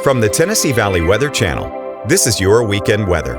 From the Tennessee Valley Weather Channel, this is your weekend weather.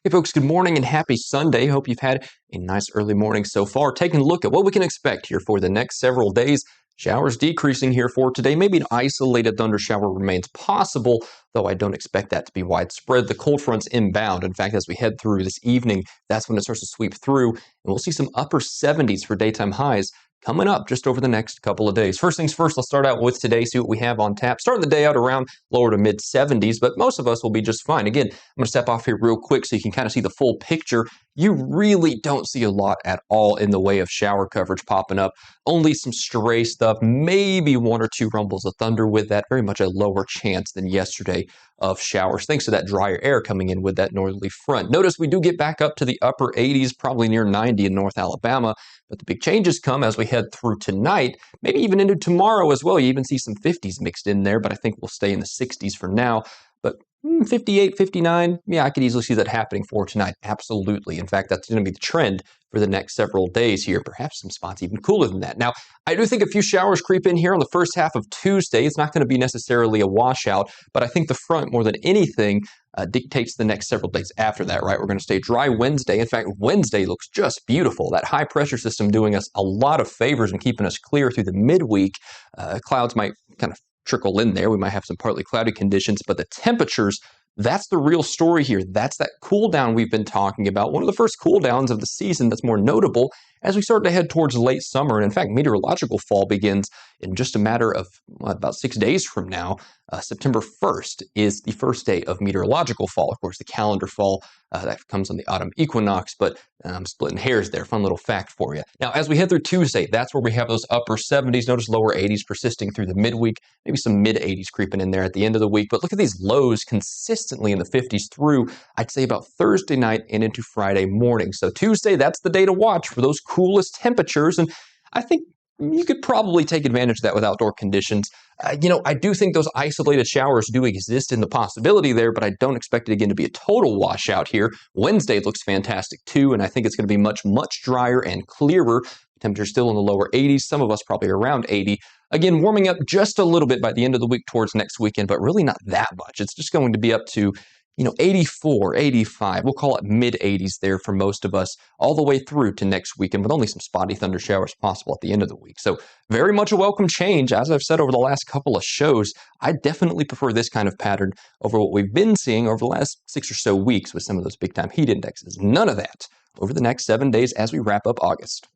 Hey folks, good morning and happy Sunday. Hope you've had a nice early morning so far. Taking a look at what we can expect here for the next several days. Showers decreasing here for today. Maybe an isolated thunder shower remains possible, though I don't expect that to be widespread. The cold front's inbound. In fact, as we head through this evening, that's when it starts to sweep through, and we'll see some upper 70s for daytime highs coming up just over the next couple of days. First things first, let's start out with today, see what we have on tap. Starting the day out around lower to mid 70s, but most of us will be just fine. Again, I'm going to step off here real quick so you can kind of see the full picture. You really don't see a lot at all in the way of shower coverage popping up. Only some stray stuff, maybe one or two rumbles of thunder with that. Very much a lower chance than yesterday of showers, thanks to that drier air coming in with that northerly front. Notice we do get back up to the upper 80s, probably near 90 in North Alabama, but the big changes come as we head through tonight, maybe even into tomorrow as well. You even see some 50s mixed in there, but I think we'll stay in the 60s for now. But 58, 59, yeah, I could easily see that happening for tonight. Absolutely. In fact, that's going to be the trend for the next several days here. Perhaps some spots even cooler than that. Now, I do think a few showers creep in here on the first half of Tuesday. It's not going to be necessarily a washout, but I think the front, more than anything, dictates the next several days after that, right? We're going to stay dry Wednesday. In fact, Wednesday looks just beautiful. That high pressure system doing us a lot of favors and keeping us clear through the midweek. Clouds might kind of trickle in there. We might have some partly cloudy conditions, but the temperatures, that's the real story here. That's that cool down we've been talking about. One of the first cool downs of the season that's more notable as we start to head towards late summer. And in fact, meteorological fall begins in just a matter of about 6 days from now. September 1st is the first day of meteorological fall. Of course, the calendar fall, that comes on the autumn equinox, but I'm splitting hairs there. Fun little fact for you. Now, as we head through Tuesday, that's where we have those upper 70s. Notice lower 80s persisting through the midweek, maybe some mid 80s creeping in there at the end of the week. But look at these lows consistently in the 50s through, I'd say, about Thursday night and into Friday morning. So Tuesday, that's the day to watch for those coolest temperatures. And I think you could probably take advantage of that with outdoor conditions. I do think those isolated showers do exist in the possibility there, but I don't expect it again to be a total washout here. Wednesday looks fantastic too, and I think it's going to be much, much drier and clearer. Temperatures still in the lower 80s, some of us probably around 80. Again, warming up just a little bit by the end of the week towards next weekend, but really not that much. It's just going to be up to 84, 85, we'll call it mid 80s there for most of us all the way through to next weekend with only some spotty thunder showers possible at the end of the week. So very much a welcome change. As I've said over the last couple of shows, I definitely prefer this kind of pattern over what we've been seeing over the last 6 or so weeks with some of those big time heat indexes. None of that over the next 7 days as we wrap up August.